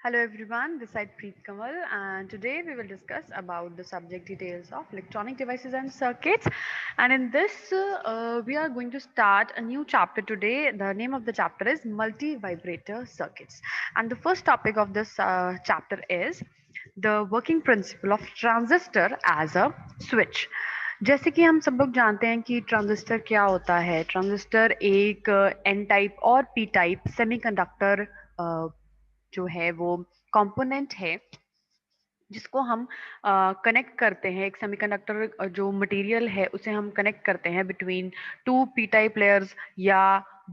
Hello everyone, this is Preet Kamal and today we will discuss about the subject details of electronic devices and circuits. And in this, we are going to start a new chapter today. The name of the chapter is multi-vibrator circuits. And the first topic of this chapter is the working principle of transistor as a switch. जैसे कि हम सब लोग जानते हैं कि transistor क्या होता है। ट्रांजिस्टर एक एन टाइप और पी टाइप सेमीकंडक्टर जो है वो कंपोनेंट है जिसको हम कनेक्ट करते हैं। एक सेमीकंडक्टर जो मटेरियल है उसे हम कनेक्ट करते हैं between two P type layers या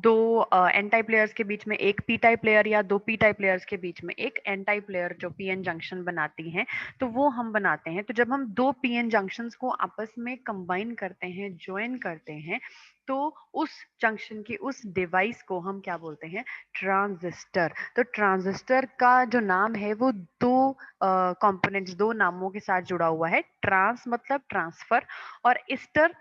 दो एन टाइप लेयर्स के बीच में एक पी टाइप लेयर या दो पी टाइप लेयर्स के बीच में एक एन टाइप लेयर जो पी एन जंक्शन बनाती हैं, तो वो हम बनाते हैं। तो जब हम दो पी एन जंक्शंस को आपस में कंबाइन करते हैं, ज्वाइन करते हैं, तो उस जंक्शन की उस डिवाइस को हम क्या बोलते हैं? ट्रांजिस्टर। तो ट्रांजिस्टर का जो नाम है वो दो कंपोनेंट्स, दो नामों के साथ जुड़ा हुआ है। ट्रांस मतलब ट्रांसफर और इस्टर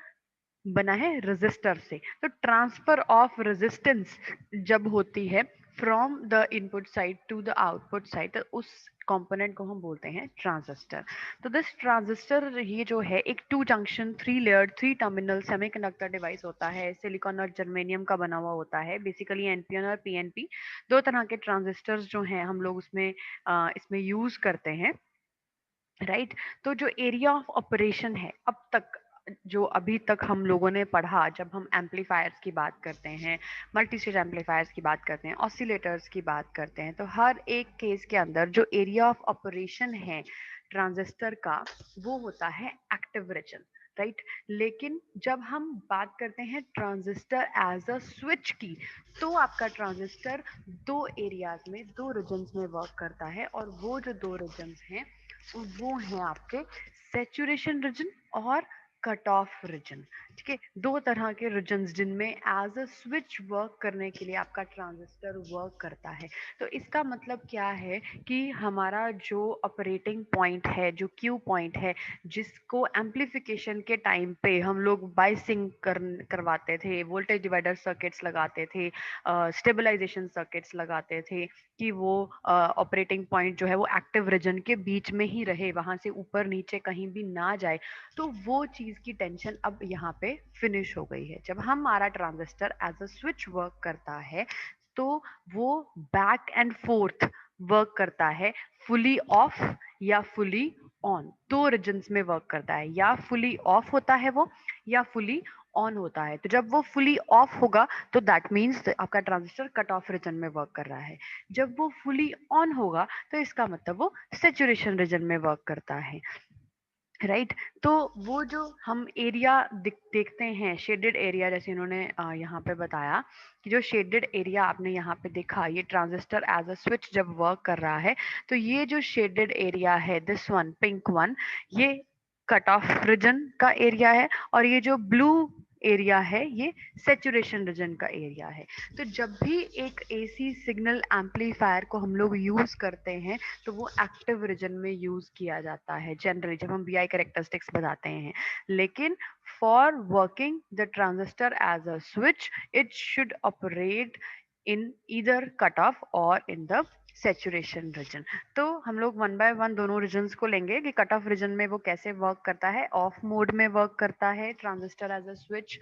बना है रेजिस्टर से। तो ट्रांसफर ऑफ रेजिस्टेंस जब होती है from the input side to the output side, तो उस कंपोनेंट को हम बोलते हैं ट्रांजिस्टर। तो दिस ट्रांजिस्टर ये जो है एक to junction three layer three terminal semiconductor device होता है। सिलिकॉन और जर्मेनियम का बना हुआ होता है। बेसिकली एनपीएन और पीएनपी दो तरह के ट्रांजिस्टर्स जो हैं हम लोग उसमें इसमें यूज करते हैं, राइट। तो जो एरिया ऑफ ऑपरेशन है अब तक, जो अभी तक हम लोगों ने पढ़ा, जब हम एम्पलीफायर्स की बात करते हैं, मल्टी स्टेज एम्पलीफायर्स की बात करते हैं, ऑसिलेटर्स की बात करते हैं, तो हर एक केस के अंदर जो एरिया ऑफ ऑपरेशन है ट्रांजिस्टर का वो होता है एक्टिव रीजन, राइट। लेकिन जब हम बात करते हैं ट्रांजिस्टर एज अ स्विच की, तो आपका ट्रांजिस्टर दो एरियाज में, दो रीजन्स में वर्क करता है। और वो जो दो रीजन्स हैं वो हैं आपके सैचुरेशन रीजन और कट ऑफ रीजन। ठीक है, दो तरह के रीजन्स जिनमें एज अ स्विच वर्क करने के लिए आपका ट्रांजिस्टर वर्क करता है। तो इसका मतलब क्या है कि हमारा जो ऑपरेटिंग पॉइंट है, जो क्यू पॉइंट है, जिसको एम्पलीफिकेशन के टाइम पे हम लोग बाइसिंग करवाते थे, वोल्टेज डिवाइडर सर्किट्स लगाते थे, स्टेबलाइजेशन सर्किट्स लगाते थे कि वो ऑपरेटिंग पॉइंट जो है वो एक्टिव रीजन के बीच में ही रहे, वहां से ऊपर नीचे कहीं भी ना जाए। तो वो चीज की टेंशन अब यहाँ पे फिनिश हो गई है। जब हमारा transistor as a switch work करता है, तो वो बैक एंड फोर्थ वर्क करता है, फुली ऑफ या फुली ऑन, दो रीजन्स में वर्क करता है। या फुली ऑफ होता है वो, या फुली ऑन होता है। तो जब वो फुली ऑफ होगा तो दैट मीन्स आपका ट्रांजिस्टर कट ऑफ रीजन में वर्क कर रहा है। जब वो फुली ऑन होगा तो इसका मतलब वो सेचुरेशन रीजन में वर्क करता है, राइट। तो वो जो हम एरिया देखते हैं, शेडेड एरिया, जैसे इन्होंने यहाँ पे बताया कि जो शेडेड एरिया आपने यहाँ पे देखा, ये ट्रांजिस्टर एज अ स्विच जब वर्क कर रहा है, तो ये जो शेडेड एरिया है, दिस वन पिंक वन, ये कट ऑफ रीजन का एरिया है। और ये जो ब्लू एरिया है ये सेचुरेशन रीजन का एरिया है। तो जब भी एक एसी सिग्नल एम्पलीफायर को हम लोग यूज करते हैं, तो वो एक्टिव रीजन में यूज किया जाता है जनरली, जब हम वी आई कैरेक्टरिस्टिक्स बताते हैं। लेकिन for working the transistor as a switch, it should operate in either cut off और इन द सेचुरेशन रीजन। तो हम लोग वन बाय वन दोनों रीजन्स को लेंगे कि कट ऑफ रीजन में वो कैसे वर्क करता है, ऑफ मोड में वर्क करता है ट्रांजिस्टर एज अ स्विच।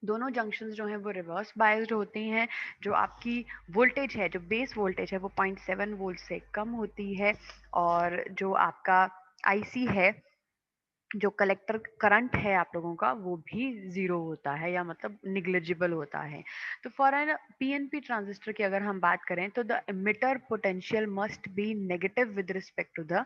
दोनों जंक्शंस जो हैं वो रिवर्स बायस्ड होती हैं। जो आपकी वोल्टेज है, जो बेस वोल्टेज है, वो 0.7 वोल्ट से कम होती है। और जो आपका आईसी है, जो कलेक्टर करंट है आप लोगों का, वो भी जीरो होता है, या मतलब निग्लिजिबल होता है। तो फॉर एन पीएनपी ट्रांजिस्टर की अगर हम बात करें, तो the emitter potential must be negative with respect to the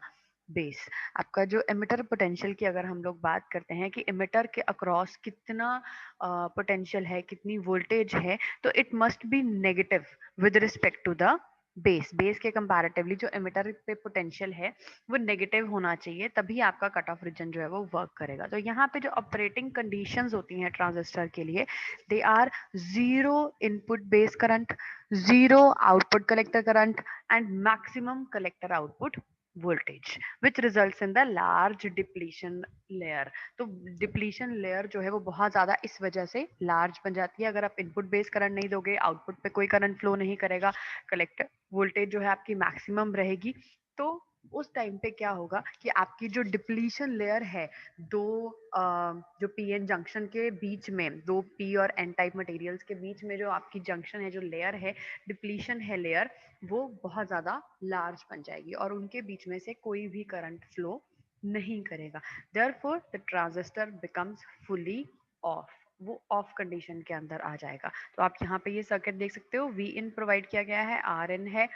base. आपका जो एमिटर पोटेंशियल की अगर हम लोग बात करते हैं कि एमिटर के अक्रॉस कितना पोटेंशियल है, कितनी वोल्टेज है, तो it must be negative with respect to the base के कंपैरेटिवली जो एमिटर पे पोटेंशियल है वो नेगेटिव होना चाहिए, तभी आपका कट ऑफ रीजन जो है वो वर्क करेगा। तो यहाँ पे जो ऑपरेटिंग कंडीशंस होती हैं ट्रांजिस्टर के लिए, they are zero input base current, zero output collector current and maximum collector output voltage which results in the large depletion layer. तो डिप्लीशन लेयर जो है वो बहुत ज़्यादा इस वजह से लार्ज बन जाती है। अगर आप इनपुट बेस करंट नहीं दोगे, आउटपुट पे कोई करंट फ्लो नहीं करेगा, कलेक्टर वोल्टेज जो है आपकी मैक्सिमम रहेगी, तो उस टाइम पे क्या होगा कि आपकी जो डिप्लीशन लेयर है, दो जो पी एन जंक्शन के बीच में, दो पी और एन टाइप मटेरियल्स के बीच में जो आपकी जंक्शन है, जो लेयर है, डिप्लीशन है लेयर, वो बहुत ज़्यादा लार्ज बन जाएगी और उनके बीच में से कोई भी करंट फ्लो नहीं करेगा। Therefore the transistor becomes fully of, वो ऑफ कंडीशन के अंदर आ जाएगा। तो आप यहाँ पे ये सर्किट देख सकते हो, वी इन प्रोवाइड किया गया है, आर इन है,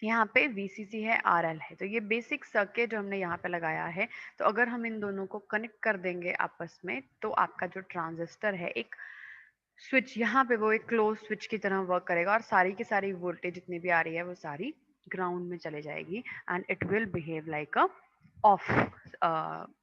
यहाँ पे VCC है, RL है। तो ये बेसिक सर्किट जो हमने यहाँ पे लगाया है, तो अगर हम इन दोनों को कनेक्ट कर देंगे आपस में, तो आपका जो ट्रांजिस्टर है, एक स्विच, यहाँ पे वो एक क्लोज स्विच की तरह वर्क करेगा और सारी की सारी वोल्टेज जितनी भी आ रही है वो सारी ग्राउंड में चले जाएगी and it will behave like a of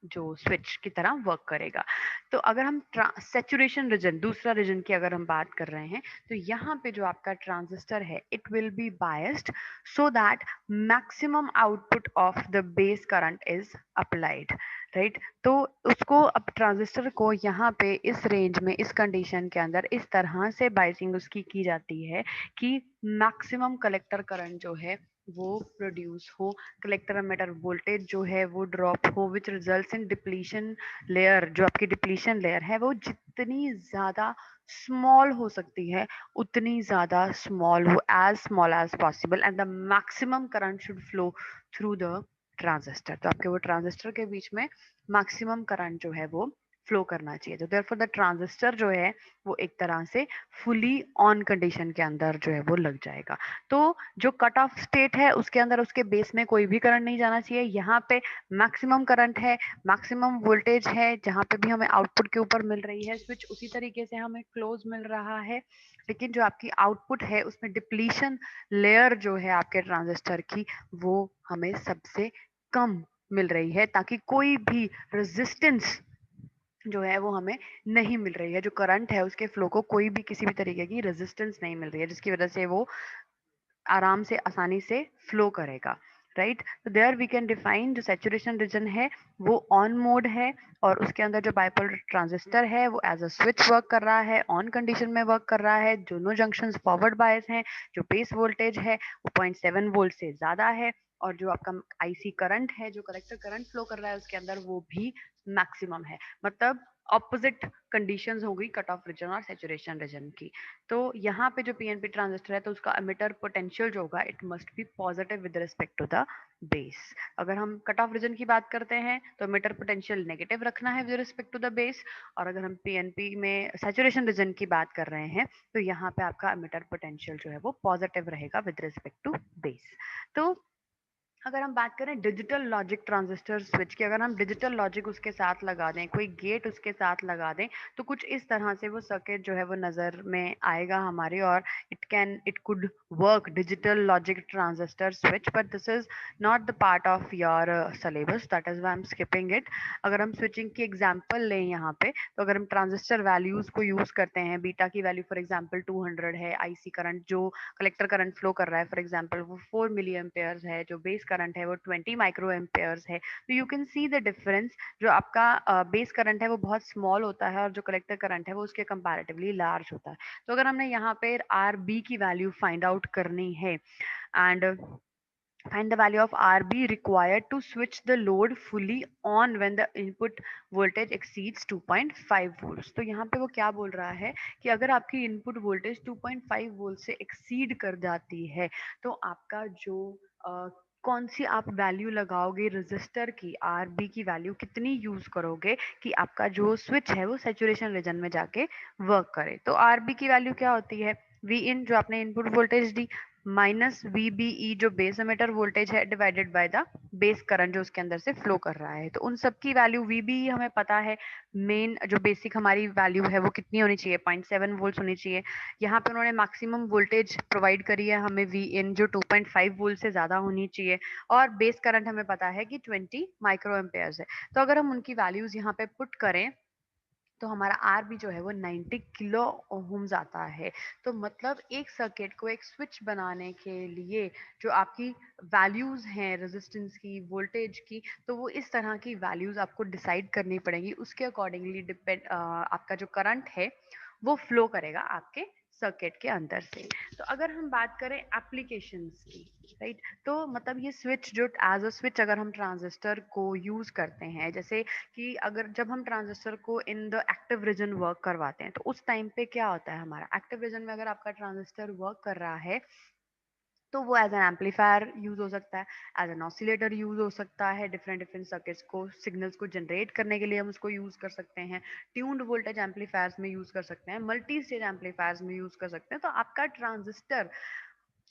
जो स्विच की तरह वर्क करेगा। तो अगर हम सेचुरेशन रीजन, दूसरा रीजन की अगर हम बात कर रहे हैं, तो यहाँ पे जो आपका ट्रांजिस्टर है, it will be biased so that maximum output of the base current is applied, right. तो उसको, अब ट्रांजिस्टर को यहाँ पे इस रेंज में, इस कंडीशन के अंदर इस तरह से बाइसिंग उसकी की जाती है कि मैक्सिमम कलेक्टर करंट जो है वो प्रोड्यूस हो, कलेक्टर एमिटर वोल्टेज जो है वो ड्रॉप हो, which results in depletion layer. जो आपकी डिप्लीशन लेयर है वो जितनी ज्यादा स्मॉल हो सकती है उतनी ज्यादा स्मॉल हो, as small as possible, and the maximum current should flow through the transistor. तो आपके वो ट्रांजिस्टर के बीच में मैक्सिमम करंट जो है वो फ्लो करना चाहिए। तो देयरफॉर द ट्रांजिस्टर जो है वो एक तरह से फुली ऑन कंडीशन के अंदर जो है वो लग जाएगा। तो जो कट ऑफ स्टेट है उसके अंदर उसके बेस में कोई भी करंट नहीं जाना चाहिए। यहाँ पे मैक्सिमम करंट है, मैक्सिमम वोल्टेज है, जहाँ पे भी हमें आउटपुट के ऊपर मिल रही है स्विच, उसी तरीके से हमें क्लोज मिल रहा है। लेकिन जो आपकी आउटपुट है उसमें डिप्लीशन लेयर जो है आपके ट्रांजिस्टर की, वो हमें सबसे कम मिल रही है, ताकि कोई भी रेजिस्टेंस जो है वो हमें नहीं मिल रही है। जो करंट है उसके फ्लो को कोई भी किसी भी तरीके की रेजिस्टेंस नहीं मिल रही है, जिसकी वजह से वो आराम से, आसानी से फ्लो करेगा, राइट। तो देयर वी कैन डिफाइन जो सैचुरेशन रीजन है वो ऑन मोड है और उसके अंदर जो बाइपोलर ट्रांजिस्टर है वो एज अ स्विच वर्क कर रहा है, ऑन कंडीशन में वर्क कर रहा है। दोनों जंक्शंस फॉरवर्ड बायस हैं, जो बेस वोल्टेज है वो 0.7 वोल्ट से ज्यादा है और जो आपका आईसी करंट है, जो कलेक्टर करंट फ्लो कर रहा है उसके अंदर, वो भी मैक्सिमम है। मतलब ऑपोजिट कंडीशंस हो गई कट ऑफ रीजन और सैचुरेशन रीजन की। तो यहाँ पे जो पीएनपी ट्रांजिस्टर है तो उसका एमिटर पोटेंशियल जो होगा it must be positive with respect to the base. अगर हम कट ऑफ रीजन की बात करते हैं तो एमिटर पोटेंशियल नेगेटिव रखना है with respect to the base, और अगर हम पीएनपी में सैचुरेशन रीजन की बात कर रहे हैं तो यहाँ पे आपका एमिटर पोटेंशियल जो है वो पॉजिटिव रहेगा विद रिस्पेक्ट टू बेस। तो अगर हम बात करें डिजिटल लॉजिक ट्रांजिस्टर स्विच की, अगर हम डिजिटल लॉजिक उसके साथ लगा दें, कोई गेट उसके साथ लगा दें, तो कुछ इस तरह से वो सर्किट जो है वो नज़र में आएगा हमारे, और it could work digital logic transistor switch, but this is not the part of your syllabus, that is why I am skipping it. अगर हम स्विचिंग की एग्जांपल लें यहाँ पे, तो अगर हम ट्रांजिस्टर वैल्यूज को यूज करते हैं, बीटा की वैल्यू फॉर एग्जांपल 200 है, आईसी करंट जो कलेक्टर करंट फ्लो कर रहा है फॉर एग्जांपल वो 4 मिली एम्पेयर्स है, जो बेस करंट है वो 20 माइक्रो एम्पेयर्स है। तो you can see the difference. जो आपका बेस करंट है वो बहुत स्मॉल होता है और जो कलेक्टर करंट है वो उसके कंपैरेटिवली लार्ज होता है। तो अगर हमने यहाँ पे आर बी की वैल्यू फाइंड आउट करनी है, and find the value of RB required to switch the load fully on when the input voltage exceeds 2.5 volts। तो यहाँ पे वो क्या बोल रहा है कि अगर आपकी इनपुट वोल्टेज 2.5 वोल्ट से एक्सीड कर जाती है तो आपका जो कौन सी आप वैल्यू लगाओगे रेजिस्टर की, आरबी की वैल्यू कितनी यूज करोगे कि आपका जो स्विच है वो सैचुरेशन रीजन में जाके वर्क करे। तो आरबी की वैल्यू क्या होती है, वी इन जो आपने इनपुट वोल्टेज दी, माइनस वीबीई जो बेस एमिटर वोल्टेज है, divided by the base current जो उसके अंदर से फ्लो कर रहा है। तो उन सब की वैल्यू, वीबीई हमें पता है, मेन जो बेसिक हमारी वैल्यू है वो कितनी होनी चाहिए, 0.7 वोल्ट होनी चाहिए। यहाँ पे उन्होंने मैक्सिमम वोल्टेज प्रोवाइड करी है हमें, वी इन जो 2.5 वोल्ट से ज्यादा होनी चाहिए, और बेस करंट हमें पता है कि 20 माइक्रो एम्पेयर्स है। तो अगर हम उनकी वैल्यूज यहाँ पे पुट करें तो हमारा आर भी जो है वो 90 किलो ओम्स आता है। तो मतलब एक सर्किट को एक स्विच बनाने के लिए जो आपकी वैल्यूज हैं रेजिस्टेंस की, वोल्टेज की, तो वो इस तरह की वैल्यूज आपको डिसाइड करनी पड़ेगी। उसके अकॉर्डिंगली डिपेंड आपका जो करंट है वो फ्लो करेगा आपके सर्किट के अंदर से। तो अगर हम बात करें एप्लीकेशंस की, राइट, तो मतलब ये स्विच जो एज अ स्विच अगर हम ट्रांजिस्टर को यूज करते हैं, जैसे कि अगर जब हम ट्रांजिस्टर को in the active region work करवाते हैं तो उस टाइम पे क्या होता है, हमारा एक्टिव रीजन में अगर आपका ट्रांजिस्टर वर्क कर रहा है तो वो एज एन एम्पलीफायर यूज हो सकता है, एज एन ऑसिलेटर यूज हो सकता है, डिफरेंट डिफरेंट सर्किट्स को, सिग्नल्स को जनरेट करने के लिए हम उसको यूज कर सकते हैं, ट्यून्ड वोल्टेज एम्पलीफायर्स में यूज कर सकते हैं, मल्टी स्टेज एम्पलीफायर्स में यूज कर सकते हैं। तो आपका ट्रांजिस्टर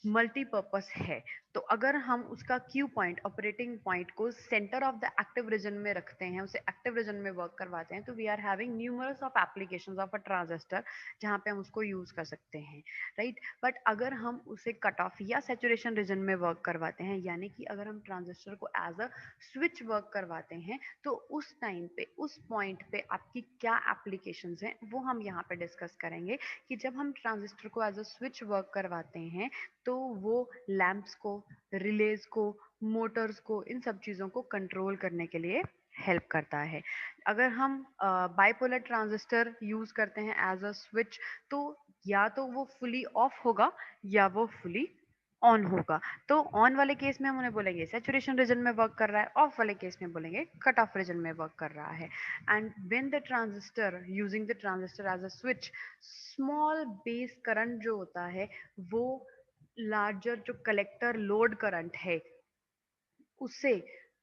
मल्टीपर्पस है। तो अगर हम उसका क्यू पॉइंट, ऑपरेटिंग पॉइंट को centre of the active region में रखते हैं, उसे एक्टिव रीजन में वर्क करवाते हैं, तो we are having numerous of applications of a transistor जहां पे हम उसको यूज कर सकते हैं, राइट। बट अगर हम उसे कट ऑफ या सैचुरेशन रीजन में वर्क करवाते हैं, यानी कि अगर हम ट्रांजिस्टर को एज अ स्विच वर्क करवाते हैं, तो उस टाइम पे, उस पॉइंट पे आपकी क्या एप्लीकेशंस हैं वो हम यहाँ पे डिस्कस करेंगे। कि जब हम ट्रांजिस्टर को एज अ स्विच वर्क करवाते हैं तो वो लैंप्स को, रिलेज को, मोटर्स को, इन सब चीज़ों को कंट्रोल करने के लिए हेल्प करता है। अगर हम बाइपोलर ट्रांजिस्टर यूज करते हैं एज अ स्विच, तो या तो वो फुली ऑफ होगा या वो फुली ऑन होगा। तो ऑन वाले केस में हम उन्हें बोलेंगे सैचुरेशन रीजन में वर्क कर रहा है, ऑफ वाले केस में बोलेंगे कट ऑफ रीजन में वर्क कर रहा है। And when the transistor, using the transistor as a switch, small base current जो होता है वो लार्जर जो कलेक्टर लोड करंट है उसे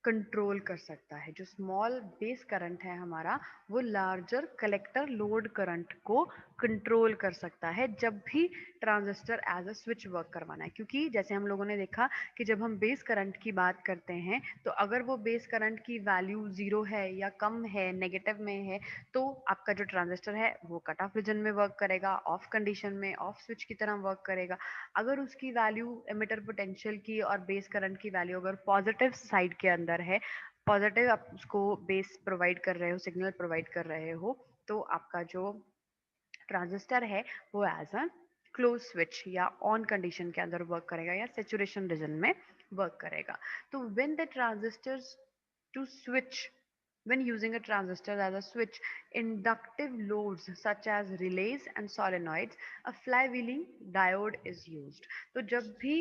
कंट्रोल कर सकता है। जो स्मॉल बेस करंट है हमारा, वो लार्जर कलेक्टर लोड करंट को कंट्रोल कर सकता है जब भी transistor as a switch work करवाना है। क्योंकि जैसे हम लोगों ने देखा कि जब हम बेस करंट की बात करते हैं तो अगर वो बेस करंट की वैल्यू जीरो है या कम है, नेगेटिव में है, तो आपका जो ट्रांजिस्टर है वो कट ऑफ रीजन में वर्क करेगा, ऑफ कंडीशन में ऑफ स्विच की तरह वर्क करेगा। अगर उसकी वैल्यू एमिटर पोटेंशियल की और बेस करंट की वैल्यू अगर पॉजिटिव साइड के अंदर है, पॉजिटिव आप उसको बेस प्रोवाइड कर रहे हो, सिग्नल प्रोवाइड कर रहे हो, तो आपका जो ट्रांजिस्टर है वो एज अ क्लोज स्विच या ऑन कंडीशन के अंदर वर्क करेगा या सेचुरेशन रीजन में वर्क करेगा। तो when the transistors to switch, when using a transistor as a switch, inductive loads such as relays and solenoids, a flywheeling diode is used। तो जब भी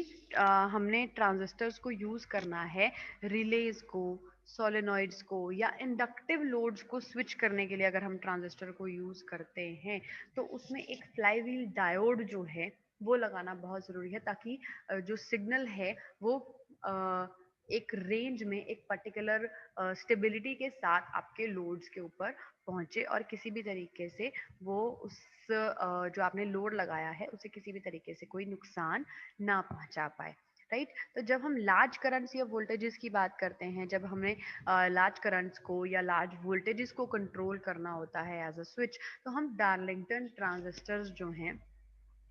हमने ट्रांजिस्टर्स को यूज करना है रिलेज को, सोलेनॉइड्स को या इंडक्टिव लोड्स को स्विच करने के लिए, अगर हम ट्रांजिस्टर को यूज करते हैं तो उसमें एक फ्लाईव्हील डायोड जो है वो लगाना बहुत जरूरी है, ताकि जो सिग्नल है वो एक रेंज में, एक पर्टिकुलर स्टेबिलिटी के साथ आपके लोड्स के ऊपर पहुंचे और किसी भी तरीके से वो उस जो आपने लोड लगाया है उसे किसी भी तरीके से कोई नुकसान ना पहुंचा पाए, राइट। तो जब हम लार्ज करंट्स या वोल्टेजेस की बात करते हैं, जब हमें लार्ज करंट्स को या लार्ज वोल्टेजेस को कंट्रोल करना होता है एज अ स्विच, तो हम डार्लिंगटन ट्रांजिस्टर्स जो हैं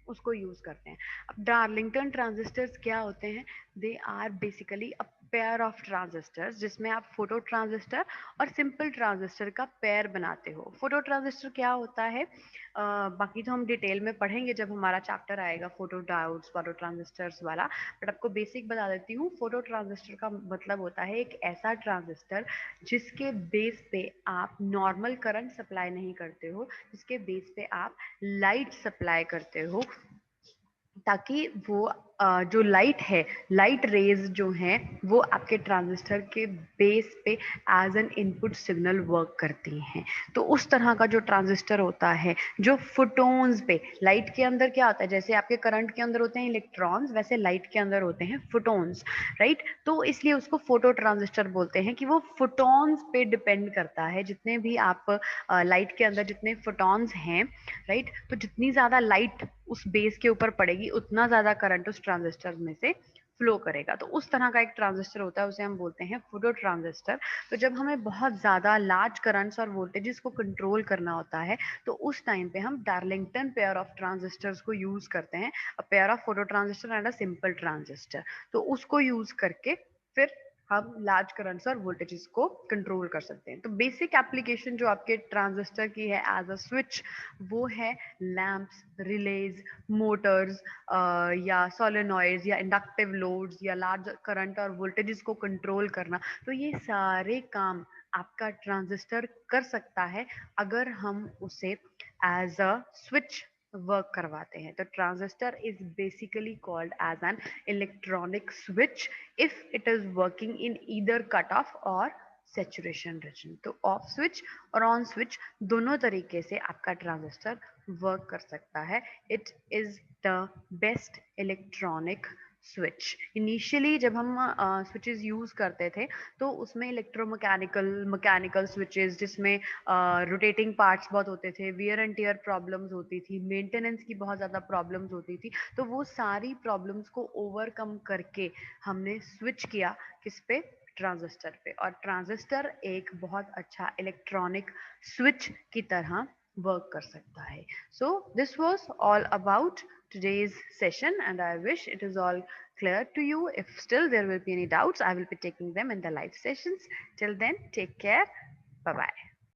उसको यूज करते हैं। अब डार्लिंगटन ट्रांजिस्टर्स क्या होते हैं? They are basically a pair of transistors जिसमें आप फोटो ट्रांजिस्टर और सिंपल ट्रांजिस्टर का पेयर बनाते हो। फोटो ट्रांजिस्टर क्या होता है, बाकी तो हम डिटेल में पढ़ेंगे जब हमारा चैप्टर आएगा फोटो डायोड्स, फोटो ट्रांजिस्टर्स वाला, बट आपको बेसिक बता देती हूँ। फोटो ट्रांजिस्टर का मतलब होता है एक ऐसा ट्रांजिस्टर जिसके बेस पे आप नॉर्मल करंट सप्लाई नहीं करते हो, जिसके बेस पे आप लाइट सप्लाई करते हो, ताकि वो जो लाइट है, लाइट रेज जो हैं वो आपके ट्रांजिस्टर के बेस पे as an input signal work करती हैं। तो उस तरह का जो ट्रांजिस्टर होता है जो फोटोन्स पे, लाइट के अंदर क्या होता है, जैसे आपके करंट के अंदर होते हैं इलेक्ट्रॉन्स, वैसे लाइट के अंदर होते हैं फोटोन्स, राइट। तो इसलिए उसको फोटो ट्रांजिस्टर बोलते हैं कि वो फोटोन्स पे डिपेंड करता है। जितने भी आप लाइट के अंदर जितने फोटोन्स हैं, राइट, तो जितनी ज्यादा लाइट उस बेस के ऊपर पड़ेगी उतना ज्यादा करंट उस ट्रांजिस्टर में से फ्लो करेगा। तो उस तरह का एक ट्रांजिस्टर होता है, उसे हम बोलते हैं फोटो ट्रांजिस्टर। तो जब हमें बहुत ज्यादा लार्ज करंट्स और वोल्टेजेस को कंट्रोल करना होता है तो उस टाइम पे हम डार्लिंगटन पेयर ऑफ ट्रांजिस्टर्स को यूज करते हैं, अ pair of photo transistor and a simple transistor. तो उसको यूज करके फिर हम लार्ज करंट्स और वोल्टेजेस को कंट्रोल कर सकते हैं। तो बेसिक एप्लीकेशन जो आपके ट्रांजिस्टर की है एज अ स्विच, वो है लैंप्स, रिलेज, मोटर्स, या सोलेनॉइड्स या इंडक्टिव लोड्स या लार्ज करंट और वोल्टेजेस को कंट्रोल करना। तो ये सारे काम आपका ट्रांजिस्टर कर सकता है अगर हम उसे एज अ स्विच वर्क करवाते हैं। तो transistor is basically called as an electronic switch if it is working in either cutoff or saturation region। तो ऑफ स्विच और ऑन स्विच दोनों तरीके से आपका ट्रांजिस्टर वर्क कर सकता है। It is the best electronic switch. Initially जब हम स्विचेस यूज करते थे तो उसमें इलेक्ट्रोमैकेनिकल मैकेनिकल स्विचेस जिसमें रोटेटिंग पार्ट्स बहुत होते थे, वियर एंड टियर प्रॉब्लम्स होती थी, मेंटेनेंस की बहुत ज़्यादा प्रॉब्लम्स होती थी। तो वो सारी प्रॉब्लम्स को ओवरकम करके हमने स्विच किया किस पे, ट्रांजिस्टर पे। और ट्रांजिस्टर एक बहुत अच्छा इलेक्ट्रॉनिक स्विच की तरह वर्क कर सकता है। So this was all about today's session and I wish it is all clear to you. If still there will be any doubts, I will be taking them in the live sessions. Till then, take care. Bye bye.